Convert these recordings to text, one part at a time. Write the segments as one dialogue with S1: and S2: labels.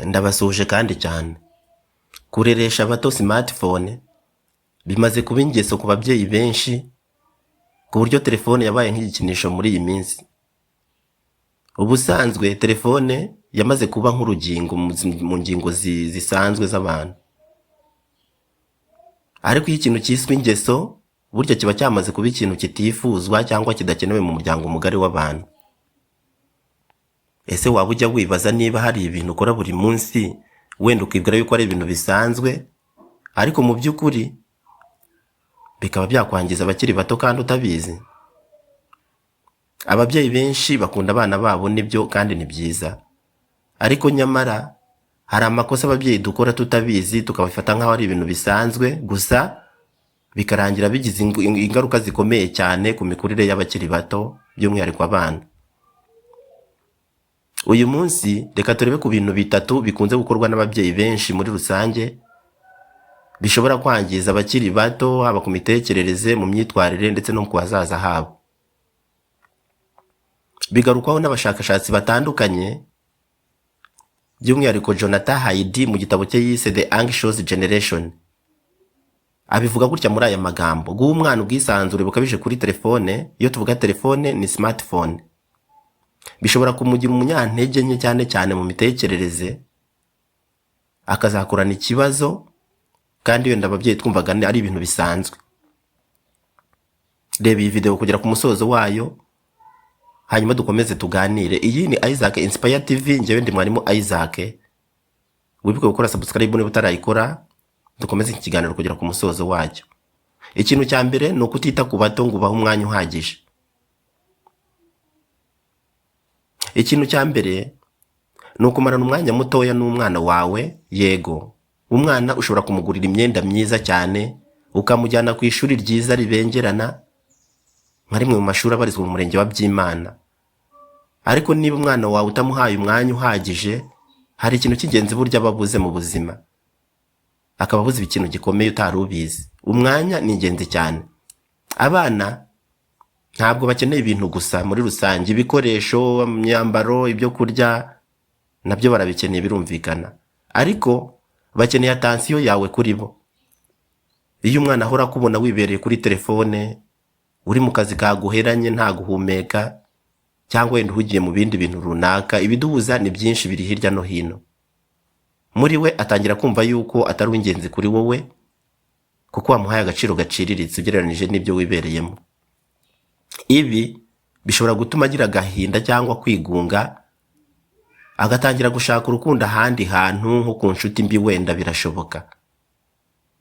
S1: Ndabasuje kandi cyane. Kureresha abato smartphone bimaze kuba ingeso ku babyeyi benshi, ku buryo telefone yabaye nk'igikinisho muri iyi minsi. Ubusanzwe telefone yamaze kuba nk'urugingo mu ngingo zisanzwe z'abantu. Ariko iyo ikintu cyiswe ingeso, burya kiba cyamaze kuba ikintu kitifuzwa cyangwa kidakenewe mu muryango mugari w'abantu. Ese waba ujya wibaza niba hari ibintu ukora buri munsi wenda ukibwira yuko ari ibintu bisanzwe, ariko mu by'ukuri bikaba byakwangiza abakiri bato kandi utabizi? Ababyeyi benshi bakunda abana babo, nibyo kandi ni byiza, ariko nyamara hari amakosa ababyeyi dukora tutabizi tukabifata nk'aho ari ibintu bisanzwe gusa, bikarangira bigize ingaruka zikomeye cyane ku mikurire y'abakiri bato, by'umwihariko abana. Uyu munsi reka turebe ku bintu bitatu bikunze gukorwa n'ababyeyi benshi muri rusange bishobora kwangiza abakiri bato, haba ku mitekerereze, mu myitwarire ndetse no ku hazaza habo. Bigarukwaho n'abashakashatsi batandukanye, by'umwihariko Jonathan Haidt mu gitabo cye yise The Anxious Generation abivuga gutya muri aya magambo: guha umwana ubwisanzure bukabije kuri telefone, iyo tuvuga telefone ni smartphone, bishobora kumugira umunyantege nke cyane cyane mu mitekerereze, akazakurana ikibazo kandi wenda ababyeyi twumvaga ari ibintu bisanzwe. Reba iyi video kugera ku musozo wayo, hanyuma dukomeze tuganire. Iyi ni Isaac Inspire TV, njyewe ndi mwarimu Isaac. Wibuke gukora subscribe niba utarayikora, dukomeze iki kiganiro kugera ku musozo wacyo. Ikintu cya mbere ni ukutita ku bato ngo ubahe umwanya uhagije. Ikintu cya mbere ni ukumarana umwanya mutoya n'umwana wawe. Yego, umwana ushobora kumugurira imyenda myiza cyane, ukamujyana ku ishuri ryiza ribengerana nka rimwe mu mashuri abarizwa mu murenge wa Byimana. Ariko niba umwana wawe utamuhaye umwanya uhagije, hari ikintu cy'ingenzi burya babuze mu buzima, akaba abuze ikintu gikomeye utari ubizi. Umwanya ni ingenzi cyane. Abana ntabwo bakeneye ibintu gusa muri rusange, ibikoresho, imyambaro, ibyo kurya nabyo barabikeneye, birumvikana, ariko bakeneye attention yawe kuri bo. Iyo umwana ahora kubona wibereye kuri telefone, uri mu kazi kaguheranye nta guhumeka, cyangwa wenda uhugiye mu bindi bintu runaka, ibiduhuza ni byinshi biri hirya no hino. Muri we atangira kumva yuko atari uw'ingenzi kuri wowe, kuko wamuhaye agaciro gaciriritse ugereranije n'ibyo wibereyemo. Ibi bishobora gutuma agira agahinda cyangwa kwigunga, agatangira gushaka urukundo ahandi hantu, nko ku nshuti mbi wenda birashoboka.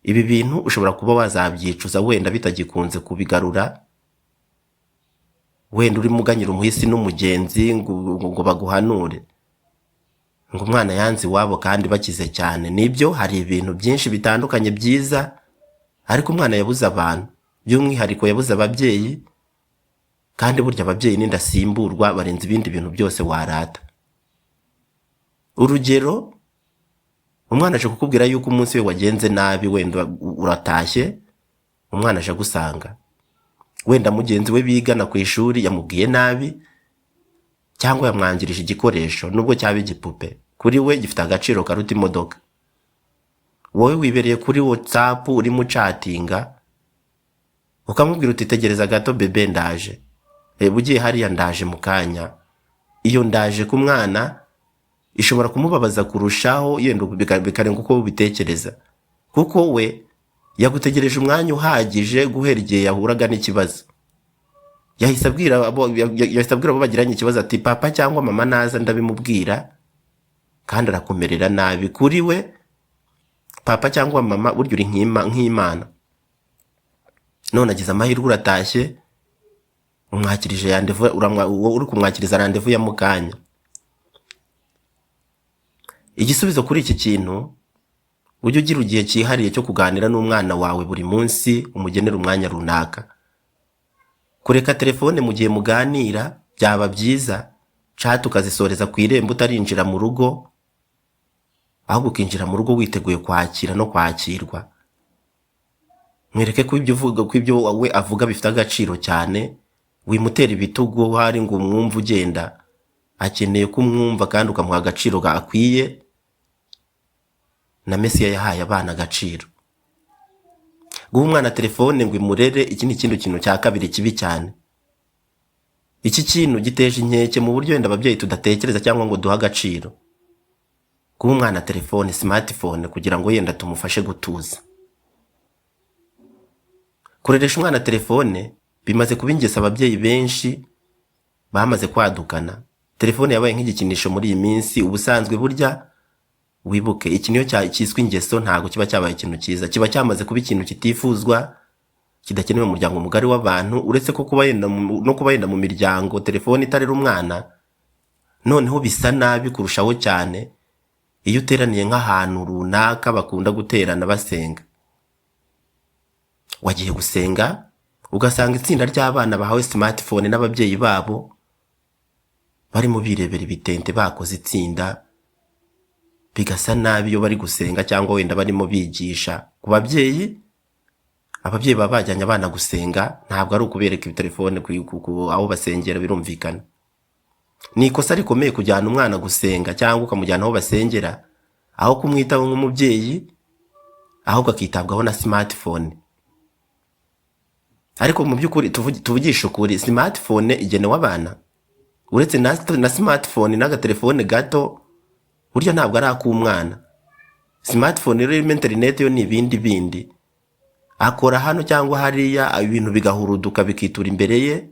S1: Ibi bintu ushobora kuba wazabyicuza wenda bitagikunze kubigarura, wenda uri muganyira umuhisi n'umugenzi ngo baguhanure ngo umwana yanze iwabo kandi bakize cyane. Nibyo, hari ibintu byinshi bitandukanye byiza, ariko umwana yabuze abantu, by'umwihariko yabuze ababyeyi, kandi burya ababyeyi n'indasimburwa, barenze ibindi bintu byose warata. Urugero, umwana aje kukubwira yuko umunsi we wagenze nabi, wenda uratashye, umwana aje gusanga wenda mugenzi we bigana ku ishuri yamubwiye nabi, cyangwa yamwangirije igikoresho nubwo cyaba igipupe, kuri we gifite agaciro karuta imodoka. Wowe wibereye kuri WhatsApp urimo chatinga, ukamubwira uti tegereza gato bebe ndaje, ugiye hariya ndaje mu kanya. Iyo ndaje ku mwana ishobora kumubabaza kurushaho, yenda bikarenga uko ubitekereza, kuko we yagutegereje umwanya uhagije guhera igihe yahuraga n'ikibazo. Yahise abwira abo bagiranye ikibazo ati papa cyangwa mama naza ndabimubwira, kandi arakumerera nabi. Kuri we papa cyangwa mama burya uri nk'Imana. None agize amahirwe uratashye, umwakirije yandevu, uri kumwakiriza randevu ya mukanya. Igisubizo kuri iki kintu, ujye ugira igihe cyihariye cyo kuganira n'umwana wawe buri munsi, umugenera umwanya runaka. Kureka telefone mu gihe muganira byaba byiza, chat ukazisoreza ku irembo utarinjira mu rugo, ahubwo ukinjira mu rugo witeguye kwakira no kwakirwa. Mwereke ko ibyo we avuga bifite agaciro cyane, wimutera ibitugu hari ngo umwumva ugenda. Akeneye kumwumva kandi ukamuha agaciro gakwiye, na Mesiya yahaye abana agaciro. Guha umwana telefone ngo imurere, iki ni ikindi kintu cya kabiri kibi cyane. Iki kintu giteje inkeke mu buryo wenda ababyeyi tudatekereza cyangwa ngo duha agaciro. Guha umwana telefone, smartphone, kugira ngo yenda tumufashe gutuza. Kureresha umwana telefone bimaze kuba ingeso ababyeyi benshi bamaze kwadukana. Telefone yabaye nk'igikinisho muri iyi minsi. Ubusanzwe burya wibuke, iki niyo cyiswe ingeso, ntago kiba cyabaye ikintu cyiza. Kiba cyamaze kuba ikintu kitifuzwa, kidakenewe mu muryango mugari w'abantu. Uretse ko kuba yenda mu miryango telefone itarera umwana, noneho bisa nabi kurushaho cyane iyo uteraniye nk'ahantu runaka bakunda guterana basenga. Wagiye gusenga ugasanga itsinda ry'abana bahawe smartphone n'ababyeyi babo barimo birebera ibitente bakoze itsinda, bigasa nabi iyo bari gusenga cyangwa wenda barimo bigisha ku babyeyi. Ababyeyi baba bajyanye abana gusenga, ntabwo ari ukubereka ibitelefone aho basengera, birumvikana. Ni ikosa rikomeye kujyana umwana gusenga cyangwa ukamujyana aho basengera aho kumwitaho nk'umubyeyi, ahubwo akitabwaho na smartphone. Ariko mu by'ukuri tuvugisha ukuri, smartphone igenewe abana. Uretse na smartphone n'agatelefone gato, burya ntabwo ari ak'umwana. Smartphone rero irimo internet yo ni ibindi. Akora hano cyangwa hariya, ibintu bigahuruduka bikitura imbere ye,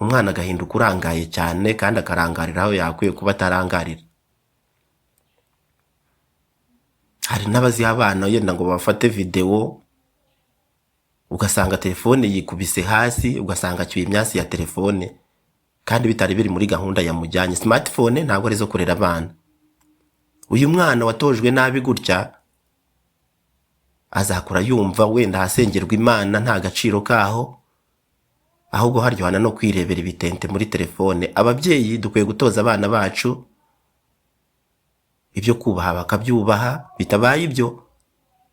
S1: umwana agahinduka urangaye cyane kandi akarangarira aho yakwiye kuba atarangarira. Hari n'abaziha abana yenda ngo bafate video, ugasanga telefone yikubise hasi, ugasanga acyuye imyasi ya telefone kandi bitari biri muri gahunda yamujyanye. Smartphone ntabwo ari zo kurera abana. Uyu mwana watojwe nabi gutya azakura yumva wenda hasengerwa Imana nta gaciro kaho, ahubwo haryohana no kwirebera ibitente muri telefone. Ababyeyi dukwiye gutoza abana bacu ibyo kubaha bakabyubaha, bitabaye ibyo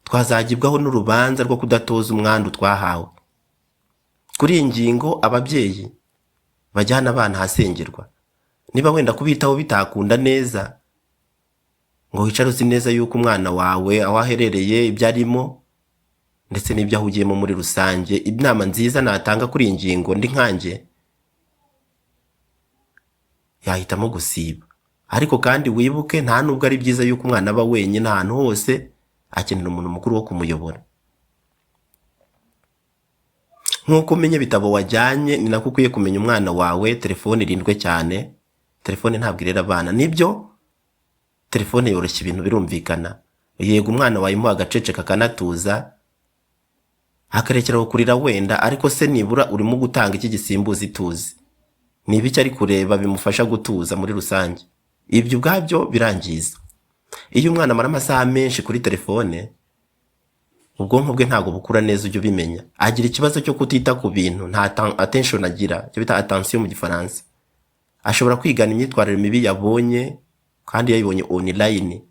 S1: twazagibwaho n'urubanza rwo kudatoza umwandu twahawe. Kuri iyi ngingo ababyeyi bajyana abana hasengerwa, niba wenda kubitaho bitakunda neza, ngo wicare uzi neza yuko umwana wawe aho aherereye, ibyo arimo ndetse n'ibyo ahugiyemo muri rusange. Inama nziza natanga kuri iyi ngingo ndi nkanjye, yahitamo gusiba. Ariko kandi wibuke, nta nubwo ari byiza yuko umwana aba wenyine ahantu hose, akenera umuntu mukuru wo kumuyobora. Nk'uko umenya ibitabo wajyanye, ni nako ukwiye kumenya umwana wawe. Telefone irindwe cyane, telefone ntabwo irera abana. Nibyo telefone yoroshya ibintu, birumvikana. Yego umwana wayimuha agaceceka akanatuza, akarekera kurira wenda, ariko se nibura urimo gutanga iki gisimbuza ituze? Ni ibiki ari kureba bimufasha gutuza muri rusange? Ibyo ubwabyo birangiza. Iyo umwana amara amasaha menshi kuri telefone, ubwonko bwe ntabwo bukura neza, ujye ubimenya. Agira ikibazo cyo kutita ku bintu, nta attention agira, cyo bita attention mu Gifaransa. Ashobora kwigana imyitwarire mibi yabonye kandi yayibonye online.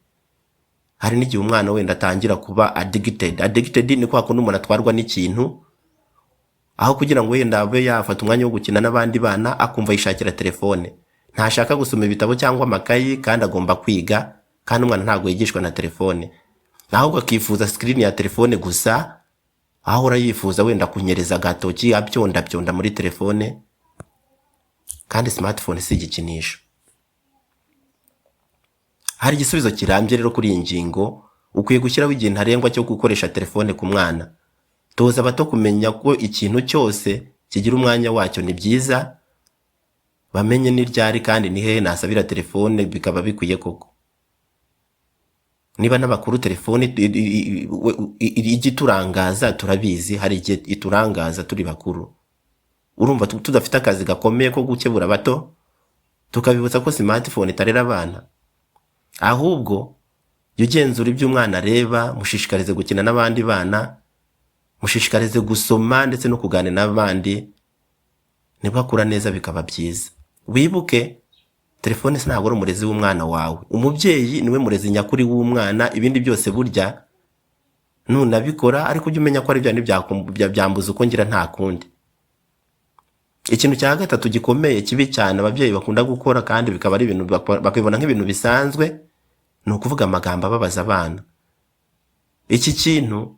S1: Hari n'igihe umwana wenda atangira kuba addicted. Addicted ni kwa kundi umuntu atwarwa n'ikintu, aho kugira ngo wenda abe yafata umwanya wo gukina n'abandi bana, akumva yishakira telefone. Ntashaka gusoma ibitabo cyangwa amakayi kandi agomba kwiga, kandi umwana ntabwo yigishwa na telefone. Ahubwo akifuza screen ya telefone gusa, ahora yifuza wenda kunyereza agatoki abyonda muri telefone, kandi smartphone si igikinisho. Hari igisubizo kirambye rero kuri iyi ngingo. Ukwiye gushyiraho igihe ntarengwa cyo gukoresha telefone ku mwana. Toza abato kumenya ko ikintu cyose kigira umwanya wacyo. Ni byiza bamenye n'iryari kandi ni hehe nasabira telefone bikaba bikwiye koko. Niba n'abakuru telefone igiturangaza turabizi, hari igihe iturangaza turi bakuru. Urumva tudafite akazi gakomeye ko gukebura bato, tukabibutsa ko smartphone itarera abana. Ahubwo ugenzura ibyo umwana areba, mushishikarize gukina n'abandi bana, mushishikarize gusoma ndetse no kuganira n'abandi, nibwo akura neza bikaba byiza. Wibuke, telefone ntabwo ari umurezi w'umwana wawe. Umubyeyi niwe murezi nyakuri w'umwana. Ibindi byose burya nunabikora, ariko ujye umenya ko ari byambuza uko ngira nta kundi. Ikintu cya gatatu gikomeye kibi cyane ababyeyi bakunda gukora kandi bikaba ari ibintu bakibona nk'ibintu bisanzwe, ni ukuvuga amagambo ababaza abana. iki kintu,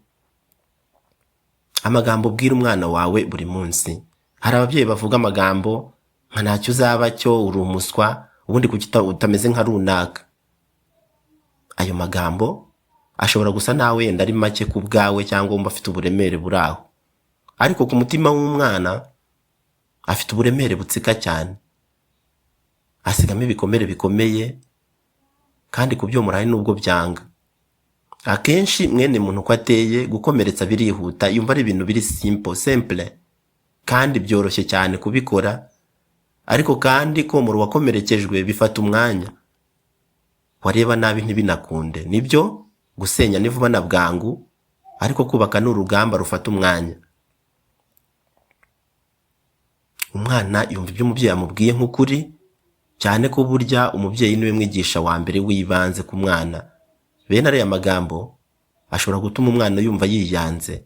S1: amagambo ubwira umwana wawe buri munsi. Hari ababyeyi bavuga amagambo nka ntacyo uzaba cyo, uri umuswa, ubundi kuki utameze nka runaka. Ayo magambo ashobora gusa nawe yenda ari make ku bwawe cyangwa wumva afite uburemere buri aho, ariko ku mutima w'umwana afite uburemere butsika cyane, asigamo ibikomere bikomeye, kandi kubyomora hari n'ubwo byanga. Akenshi mwene muntu uko ateye, gukomeretsa birihuta, yumva ari ibintu biri simple kandi byoroshye cyane kubikora, ariko kandi komora uwakomerekejwe bifata umwanya. Wareba nabi ntibinakunde. Nibyo gusenya ni vuba na bwangu, ariko kubaka ni urugamba rufata umwanya. Umwana yumva ibyo umubyeyi amubwiye nk'ukuri, cyane ko burya umubyeyi niwe mwigisha wa mbere wibanze ku mwana. Bene ariya magambo ashobora gutuma umwana yumva yiyanze,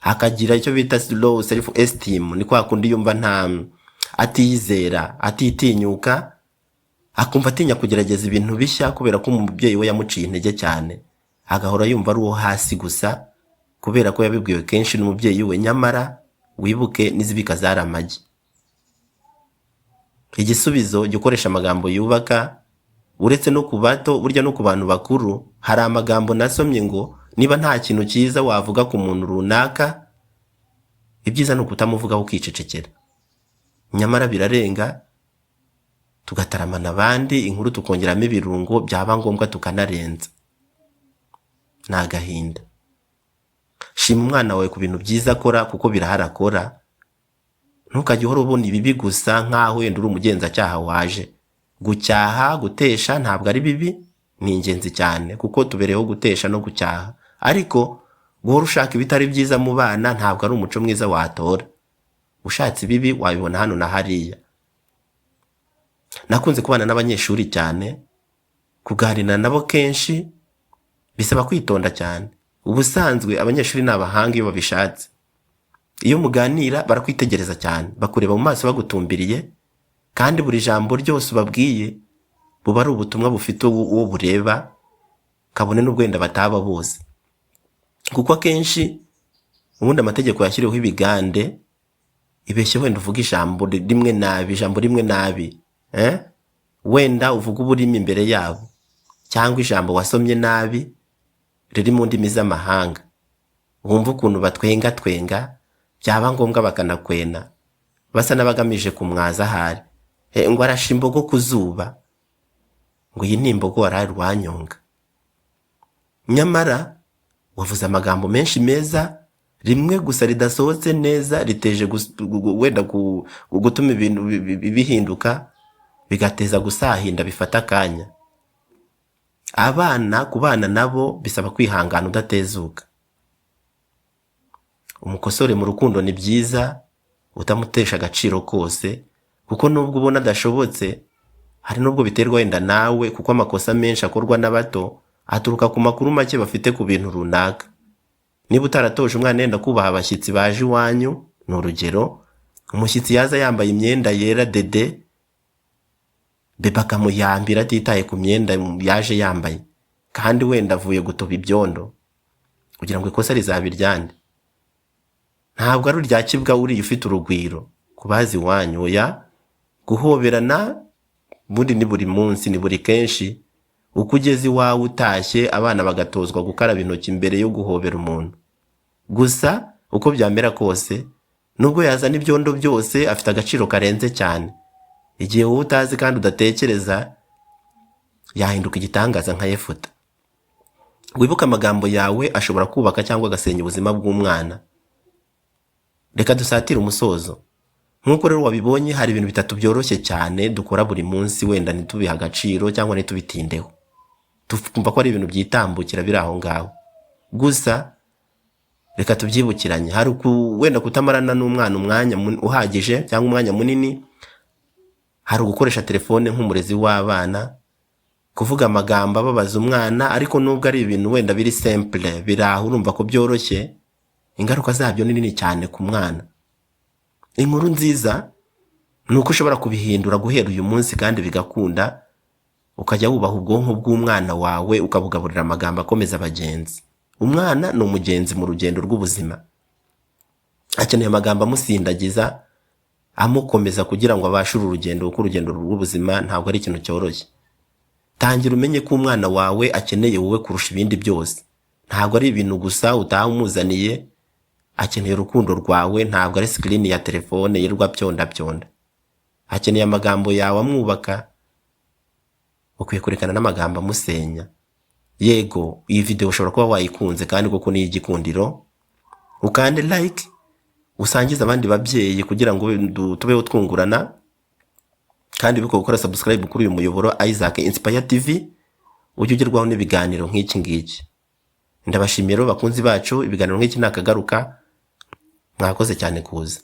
S1: akagira icyo bita low self esteem. Ni kwa kundi yumva atiyizera, atitinyuka, akumva atinya kugerageza ibintu bishya kubera ko umubyeyi we yamuciye intege cyane, agahora yumva ari uwo hasi gusa kubera ko yabibwiwe kenshi n'umubyeyi we. Nyamara wibuke n'izibika zari amagi. Igisubizo gikoresha amagambo yubaka, uretse no ku bato, burya no ku bantu bakuru. Hari amagambo nasomye ngo niba nta kintu cyiza wavuga ku muntu runaka, ibyiza ni ukutamuvugaho ukicecekera. Nyamara birarenga, tugataramana abandi, inkuru tukongeramo ibirungo, byaba ngombwa tukanarenza. Ni agahinda. Shima umwana wawe ku bintu byiza akora, kuko birahari akora. Ntukajye uhora ubona ibibi gusa nk'aho wenda uri umugenzacyaha waje. Gucyaha, gutesha ntabwo ari bibi, ni ingenzi cyane, kuko tubereyeho gutesha no gucyaha. Ariko guhora ushaka ibitari byiza mu bana ntabwo ari umuco mwiza watora. Ushatse ibibi wabibona hano na hariya. Nakunze kubana n'abanyeshuri cyane, kuganira nabo kenshi bisaba kwitonda cyane. Ubusanzwe abanyeshuri ni abahanga iyo babishatse. Iyo muganira barakwitegereza cyane, bakureba mu maso bagutumbiriye, kandi buri jambo ryose ubabwiye buba ari ubutumwa bufite uwo bureba, kabone n'ubwenda bataba bose. Kuko akenshi ubundi amategeko yashyiriweho ibigande, ibeshye wenda uvuga ijambo rimwe nabi, wenda uvuga uburimi imbere yabo, cyangwa ijambo wasomye nabi riri mu ndimi z'amahanga, wumva ukuntu batwenga, byaba ngombwa bakanakwena, basa n'abagamije kumwaza ahari. Ngo arasha imbogo ku zuba, ngo iyi ni imbogo warari wanyonga. Nyamara wavuze amagambo menshi meza, rimwe gusa ridasohotse neza, riteje wenda gutuma ibintu bihinduka, bigateza gusahinda bifata akanya. Abana, kubana nabo bisaba kwihangana udatezuka. Umukosore mu rukundo ni byiza, utamutesha agaciro kose, kuko nubwo ubona adashobotse, hari nubwo biterwa wenda nawe, kuko amakosa menshi akorwa n'abato aturuka ku makuru make bafite ku bintu runaka. Niba utaratoje umwana yenda kubaha abashyitsi baje iwanyu, ni urugero, umushyitsi yaza yambaye imyenda yera dede, bebe akamuyambira atitaye ku myenda yaje yambaye, kandi wenda avuye gutoba ibyondo, kugira ngo ikosa rizabiryande. Ntabwo ari urya kibwa uriye ufite urugwiro kubazi iwanyu. Oya, guhoberana bundi ni buri munsi, ni buri kenshi. Uko ugeze iwawe utashye, abana bagatozwa gukaraba intoki mbere yo guhobera umuntu. Gusa uko byamera kose, nubwo yazana ibyondo byose, afite agaciro karenze cyane. Igihe wowe utazi kandi udatekereza, yahinduka igitangaza nka Yefuta. Wibuka amagambo yawe ashobora kubaka cyangwa agasenya ubuzima bw'umwana. Reka dusatire umusozo. Nk'uko rero wabibonye, hari ibintu bitatu byoroshye cyane dukora buri munsi, wenda ntitubiha agaciro cyangwa ntitubitindeho. Tukumva ko ari ibintu byitambukira biri aho ngaho. Gusa reka tubyibukiranye. Hari wenda kutamarana n'umwana umwanya uhagije cyangwa umwanya munini. Hari ugukoresha telefone nk'umurezi w'abana, kuvuga amagambo ababaza umwana, ariko nubwo ari ibintu wenda biri simple, biri aho urumva ko byoroshye, ingaruka zabyo ni nini cyane ku mwana. Inkuru nziza ni uko ushobora kubihindura guhera uyu munsi kandi bigakunda, ukajya wubaha ubwonko bw'umwana wawe, ukabugaburira amagambo akomeza abagenzi. umwana ni umugenzi mu rugendo rw'ubuzima, akeneye amagambo amusindagiza, amukomeza kugira ngo abashe uru rugendo, kuko urugendo rw'ubuzima ntabwo ari ikintu cyoroshye. Tangira umenye ko umwana wawe akeneye wowe kurusha ibindi byose. Ntabwo ari ibintu gusa utaha umuzaniye, akeneye urukundo rwawe, ntabwo ari screen ya telefone yirwa byonda. Akeneye amagambo yawe amwubaka. Ukwiye kurekana n'amagambo amusenya. Yego, iyi video ushobora kuba wayikunze kandi koko ni igikundiro. Ukande like, usangiza abandi babyeyi kugira ngo tubeho twungurana. Kandi biko gukora subscribe kuri uyu muyoboro Isaac Inspire TV, ujye ugerwaho n'ibiganiro nk'iki ngiki. Ndabashimiye rero bakunzi bacu, ibiganiro nk'iki nakagaruka. Mwakoze cyane kuza.